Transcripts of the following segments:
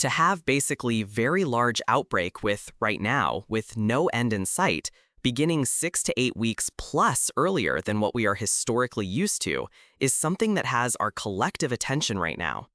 To have basically very large outbreak with, right now, with no end in sight, beginning 6 to 8 weeks plus earlier than what we are historically used to, is something that has our collective attention right now.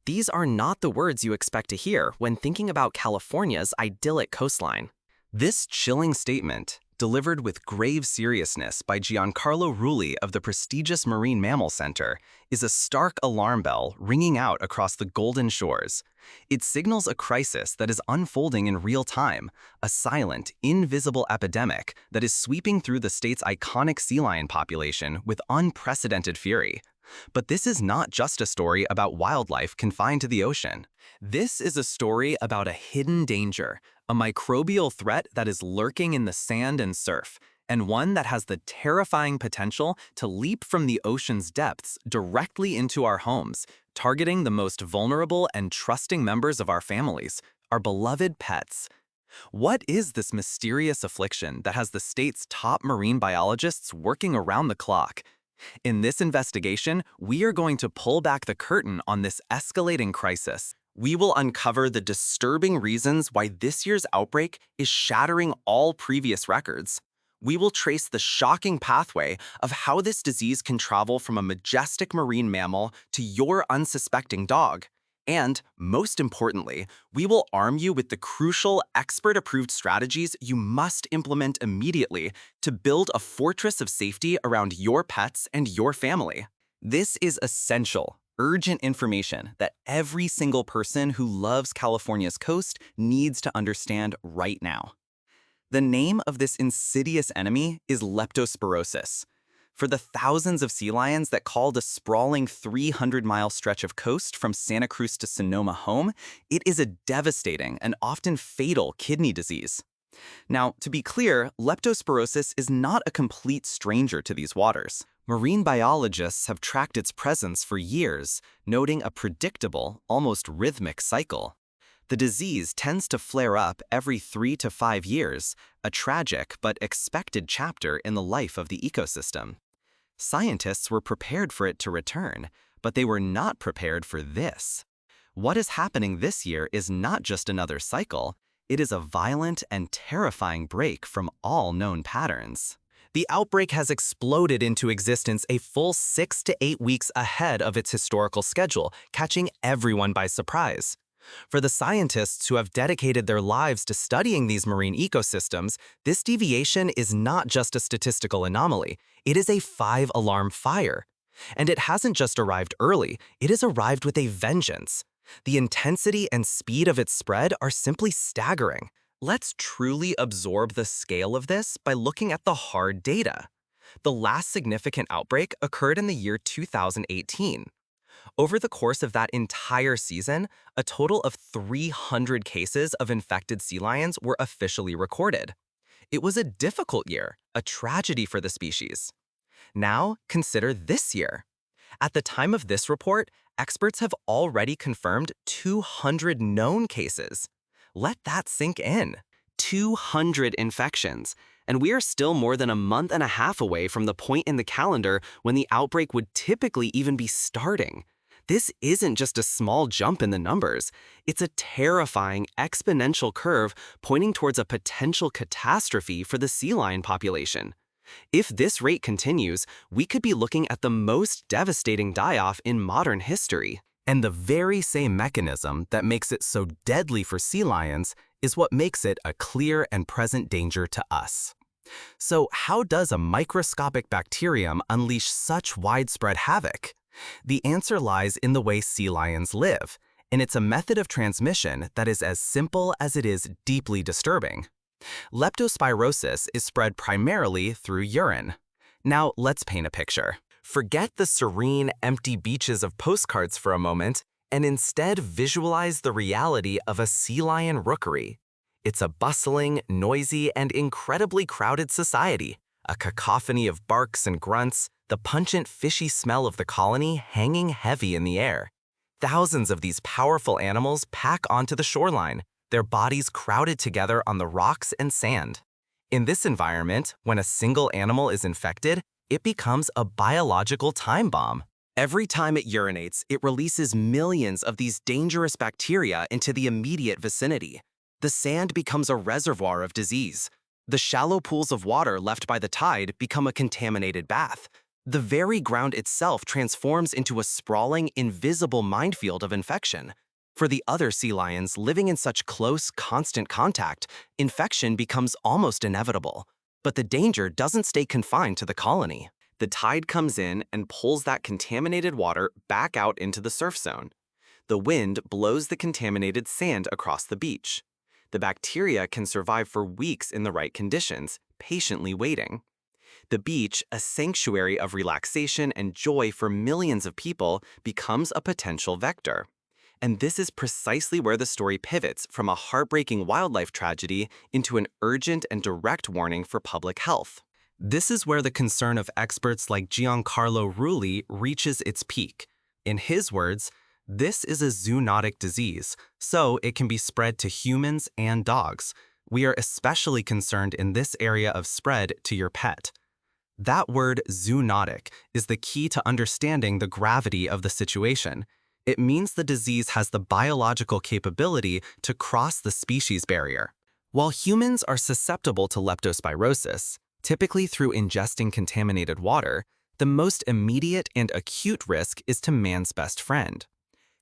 These are not the words you expect to hear when thinking about California's idyllic coastline. This chilling statement, delivered with grave seriousness by Giancarlo Rulli of the prestigious Marine Mammal Center, is a stark alarm bell ringing out across the Golden Shores. It signals a crisis that is unfolding in real time, a silent, invisible epidemic that is sweeping through the state's iconic sea lion population with unprecedented fury. But this is not just a story about wildlife confined to the ocean. This is a story about a hidden danger, a microbial threat that is lurking in the sand and surf, and one that has the terrifying potential to leap from the ocean's depths directly into our homes, targeting the most vulnerable and trusting members of our families, our beloved pets. What is this mysterious affliction that has the state's top marine biologists working around the clock? In this investigation, we are going to pull back the curtain on this escalating crisis. We will uncover the disturbing reasons why this year's outbreak is shattering all previous records. We will trace the shocking pathway of how this disease can travel from a majestic marine mammal to your unsuspecting dog. And, most importantly, we will arm you with the crucial expert-approved strategies you must implement immediately to build a fortress of safety around your pets and your family. This is essential, urgent information that every single person who loves California's coast needs to understand right now. The name of this insidious enemy is Leptospirosis. For the thousands of sea lions that call the sprawling 300-mile stretch of coast from Santa Cruz to Sonoma home, it is a devastating and often fatal kidney disease. Now, to be clear, leptospirosis is not a complete stranger to these waters. Marine biologists have tracked its presence for years, noting a predictable, almost rhythmic cycle. The disease tends to flare up every 3 to 5 years, a tragic but expected chapter in the life of the ecosystem. Scientists were prepared for it to return, but they were not prepared for this. What is happening this year is not just another cycle, it is a violent and terrifying break from all known patterns. The outbreak has exploded into existence a full 6 to 8 weeks ahead of its historical schedule, catching everyone by surprise. For the scientists who have dedicated their lives to studying these marine ecosystems, this deviation is not just a statistical anomaly, it is a 5-alarm fire. And it hasn't just arrived early, it has arrived with a vengeance. The intensity and speed of its spread are simply staggering. Let's truly absorb the scale of this by looking at the hard data. The last significant outbreak occurred in the year 2018. Over the course of that entire season, a total of 300 cases of infected sea lions were officially recorded. It was a difficult year, a tragedy for the species. Now, consider this year. At the time of this report, experts have already confirmed 200 known cases. Let that sink in. 200 infections. And we are still more than a month and a half away from the point in the calendar when the outbreak would typically even be starting. This isn't just a small jump in the numbers. It's a terrifying exponential curve pointing towards a potential catastrophe for the sea lion population. If this rate continues, we could be looking at the most devastating die-off in modern history. And the very same mechanism that makes it so deadly for sea lions is what makes it a clear and present danger to us. So how does a microscopic bacterium unleash such widespread havoc? The answer lies in the way sea lions live, and it's a method of transmission that is as simple as it is deeply disturbing. Leptospirosis is spread primarily through urine. Now let's paint a picture. Forget the serene, empty beaches of postcards for a moment, and instead visualize the reality of a sea lion rookery. It's a bustling, noisy, and incredibly crowded society, a cacophony of barks and grunts, the pungent fishy smell of the colony hanging heavy in the air. Thousands of these powerful animals pack onto the shoreline, their bodies crowded together on the rocks and sand. In this environment, when a single animal is infected, it becomes a biological time bomb. Every time it urinates, it releases millions of these dangerous bacteria into the immediate vicinity. The sand becomes a reservoir of disease. The shallow pools of water left by the tide become a contaminated bath. The very ground itself transforms into a sprawling, invisible minefield of infection. For the other sea lions living in such close, constant contact, infection becomes almost inevitable. But the danger doesn't stay confined to the colony. The tide comes in and pulls that contaminated water back out into the surf zone. The wind blows the contaminated sand across the beach. The bacteria can survive for weeks in the right conditions, patiently waiting. The beach, a sanctuary of relaxation and joy for millions of people, becomes a potential vector. And this is precisely where the story pivots from a heartbreaking wildlife tragedy into an urgent and direct warning for public health. This is where the concern of experts like Giancarlo Rulli reaches its peak. In his words, this is a zoonotic disease, so it can be spread to humans and dogs. We are especially concerned in this area of spread to your pet. That word zoonotic is the key to understanding the gravity of the situation. It means the disease has the biological capability to cross the species barrier. While humans are susceptible to leptospirosis, typically through ingesting contaminated water, the most immediate and acute risk is to man's best friend.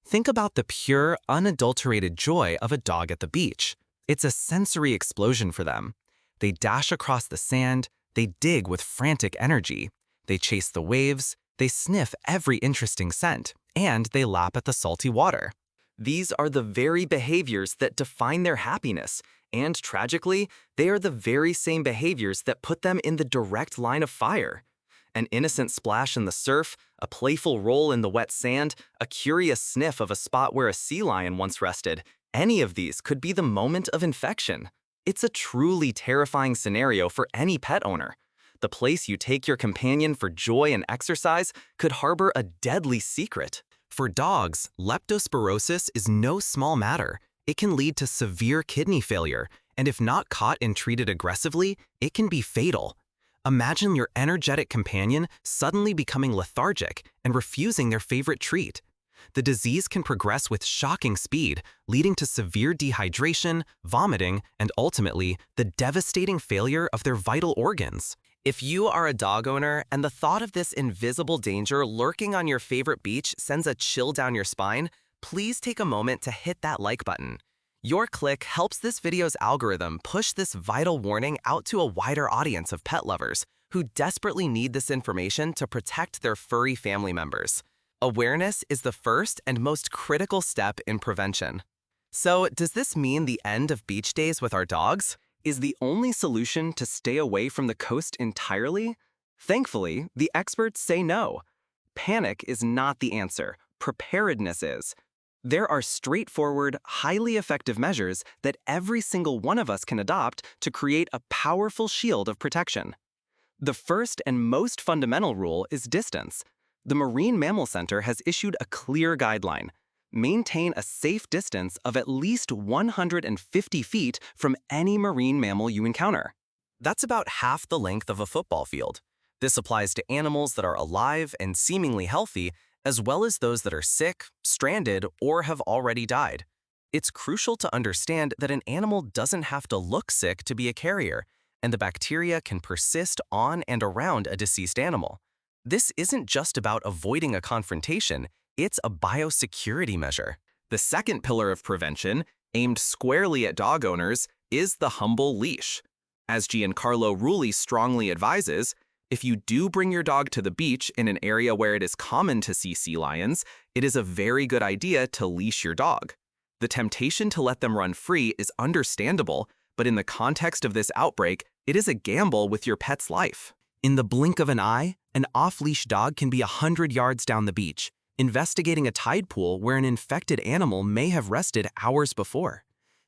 Think about the pure, unadulterated joy of a dog at the beach. It's a sensory explosion for them. They dash across the sand, they dig with frantic energy, they chase the waves, they sniff every interesting scent, and they lap at the salty water. These are the very behaviors that define their happiness, and tragically, they are the very same behaviors that put them in the direct line of fire. An innocent splash in the surf, a playful roll in the wet sand, a curious sniff of a spot where a sea lion once rested, any of these could be the moment of infection. It's a truly terrifying scenario for any pet owner. The place you take your companion for joy and exercise could harbor a deadly secret. For dogs, leptospirosis is no small matter. It can lead to severe kidney failure, and if not caught and treated aggressively, it can be fatal. Imagine your energetic companion suddenly becoming lethargic and refusing their favorite treat. The disease can progress with shocking speed, leading to severe dehydration, vomiting, and ultimately, the devastating failure of their vital organs. If you are a dog owner and the thought of this invisible danger lurking on your favorite beach sends a chill down your spine, please take a moment to hit that like button. Your click helps this video's algorithm push this vital warning out to a wider audience of pet lovers who desperately need this information to protect their furry family members. Awareness is the first and most critical step in prevention. So, does this mean the end of beach days with our dogs? Is the only solution to stay away from the coast entirely? Thankfully, the experts say no. Panic is not the answer. Preparedness is. There are straightforward, highly effective measures that every single one of us can adopt to create a powerful shield of protection. The first and most fundamental rule is distance. The Marine Mammal Center has issued a clear guideline. Maintain a safe distance of at least 150 feet from any marine mammal you encounter. That's about half the length of a football field. This applies to animals that are alive and seemingly healthy, as well as those that are sick, stranded, or have already died. It's crucial to understand that an animal doesn't have to look sick to be a carrier, and the bacteria can persist on and around a deceased animal. This isn't just about avoiding a confrontation, it's a biosecurity measure. The second pillar of prevention, aimed squarely at dog owners, is the humble leash. As Giancarlo Rulli strongly advises, if you do bring your dog to the beach in an area where it is common to see sea lions, it is a very good idea to leash your dog. The temptation to let them run free is understandable, but in the context of this outbreak, it is a gamble with your pet's life. In the blink of an eye, an off-leash dog can be 100 yards down the beach, investigating a tide pool where an infected animal may have rested hours before.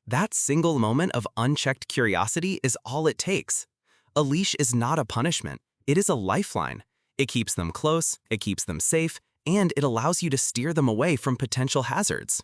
That single moment of unchecked curiosity is all it takes. A leash is not a punishment. It is a lifeline. It keeps them close, it keeps them safe, and it allows you to steer them away from potential hazards.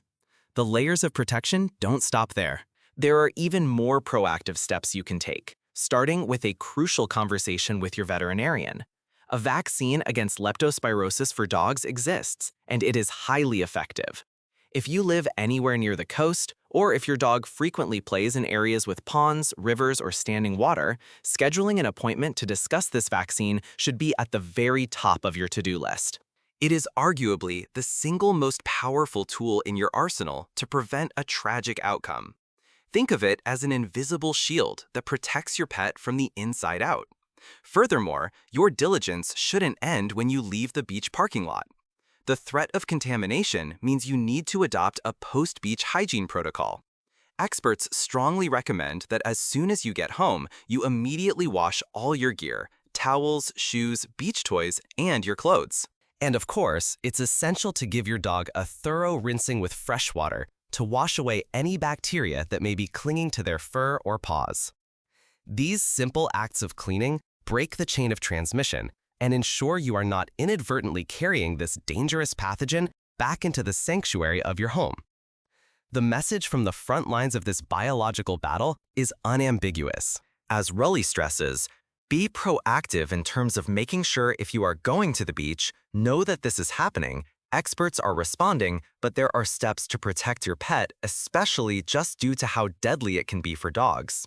The layers of protection don't stop there. There are even more proactive steps you can take, starting with a crucial conversation with your veterinarian. A vaccine against leptospirosis for dogs exists, and it is highly effective. If you live anywhere near the coast, or if your dog frequently plays in areas with ponds, rivers, or standing water, scheduling an appointment to discuss this vaccine should be at the very top of your to-do list. It is arguably the single most powerful tool in your arsenal to prevent a tragic outcome. Think of it as an invisible shield that protects your pet from the inside out. Furthermore, your diligence shouldn't end when you leave the beach parking lot. The threat of contamination means you need to adopt a post-beach hygiene protocol. Experts strongly recommend that as soon as you get home, you immediately wash all your gear, towels, shoes, beach toys, and your clothes. And of course, it's essential to give your dog a thorough rinsing with fresh water to wash away any bacteria that may be clinging to their fur or paws. These simple acts of cleaning break the chain of transmission and ensure you are not inadvertently carrying this dangerous pathogen back into the sanctuary of your home. The message from the front lines of this biological battle is unambiguous. As Rully stresses, be proactive in terms of making sure if you are going to the beach, know that this is happening, experts are responding, but there are steps to protect your pet, especially just due to how deadly it can be for dogs.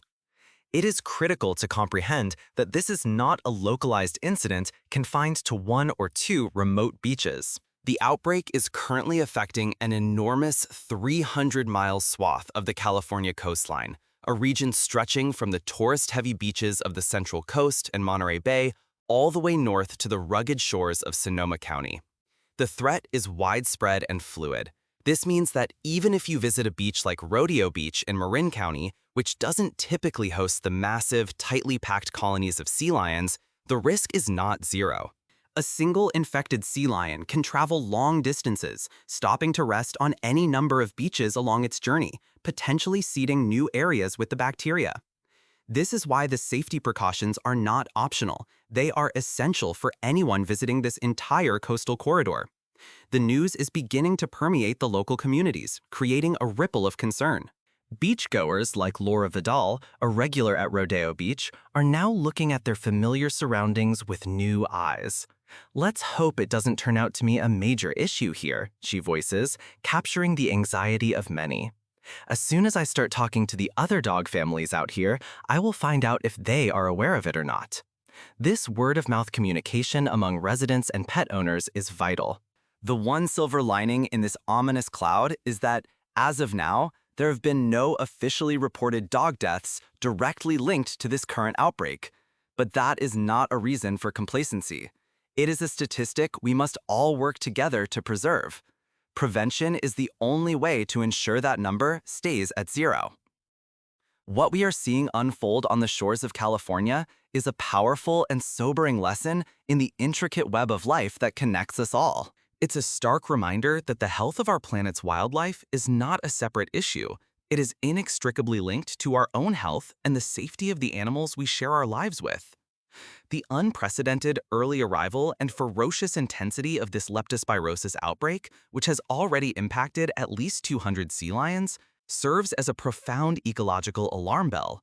It is critical to comprehend that this is not a localized incident confined to 1 or 2 remote beaches. The outbreak is currently affecting an enormous 300-mile swath of the California coastline, a region stretching from the tourist-heavy beaches of the Central Coast and Monterey Bay all the way north to the rugged shores of Sonoma County. The threat is widespread and fluid. This means that even if you visit a beach like Rodeo Beach in Marin County, which doesn't typically host the massive, tightly packed colonies of sea lions, the risk is not zero. A single infected sea lion can travel long distances, stopping to rest on any number of beaches along its journey, potentially seeding new areas with the bacteria. This is why the safety precautions are not optional. They are essential for anyone visiting this entire coastal corridor. The news is beginning to permeate the local communities, creating a ripple of concern. Beachgoers like Laura Vidal, a regular at Rodeo Beach, are now looking at their familiar surroundings with new eyes. "Let's hope it doesn't turn out to be a major issue here," she voices, capturing the anxiety of many. "As soon as I start talking to the other dog families out here, I will find out if they are aware of it or not." This word-of-mouth communication among residents and pet owners is vital. The one silver lining in this ominous cloud is that, as of now, there have been no officially reported dog deaths directly linked to this current outbreak. But that is not a reason for complacency. It is a statistic we must all work together to preserve. Prevention is the only way to ensure that number stays at 0. What we are seeing unfold on the shores of California is a powerful and sobering lesson in the intricate web of life that connects us all. It's a stark reminder that the health of our planet's wildlife is not a separate issue. It is inextricably linked to our own health and the safety of the animals we share our lives with. The unprecedented early arrival and ferocious intensity of this leptospirosis outbreak, which has already impacted at least 200 sea lions, serves as a profound ecological alarm bell.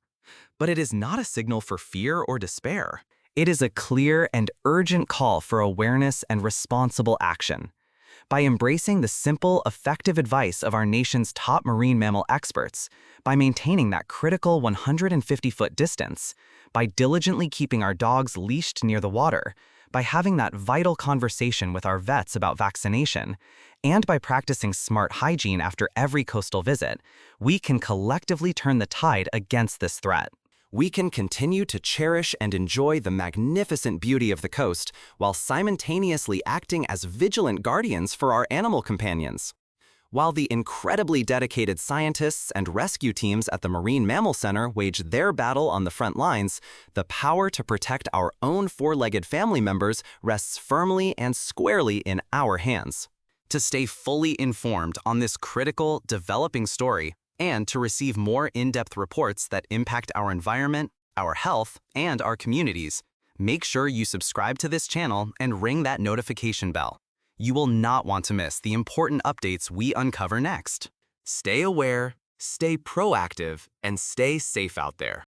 But it is not a signal for fear or despair. It is a clear and urgent call for awareness and responsible action. By embracing the simple, effective advice of our nation's top marine mammal experts, by maintaining that critical 150-foot distance, by diligently keeping our dogs leashed near the water, by having that vital conversation with our vets about vaccination, and by practicing smart hygiene after every coastal visit, we can collectively turn the tide against this threat. We can continue to cherish and enjoy the magnificent beauty of the coast while simultaneously acting as vigilant guardians for our animal companions. While the incredibly dedicated scientists and rescue teams at the Marine Mammal Center wage their battle on the front lines, the power to protect our own four-legged family members rests firmly and squarely in our hands. To stay fully informed on this critical, developing story, and to receive more in-depth reports that impact our environment, our health, and our communities, make sure you subscribe to this channel and ring that notification bell. You will not want to miss the important updates we uncover next. Stay aware, stay proactive, and stay safe out there.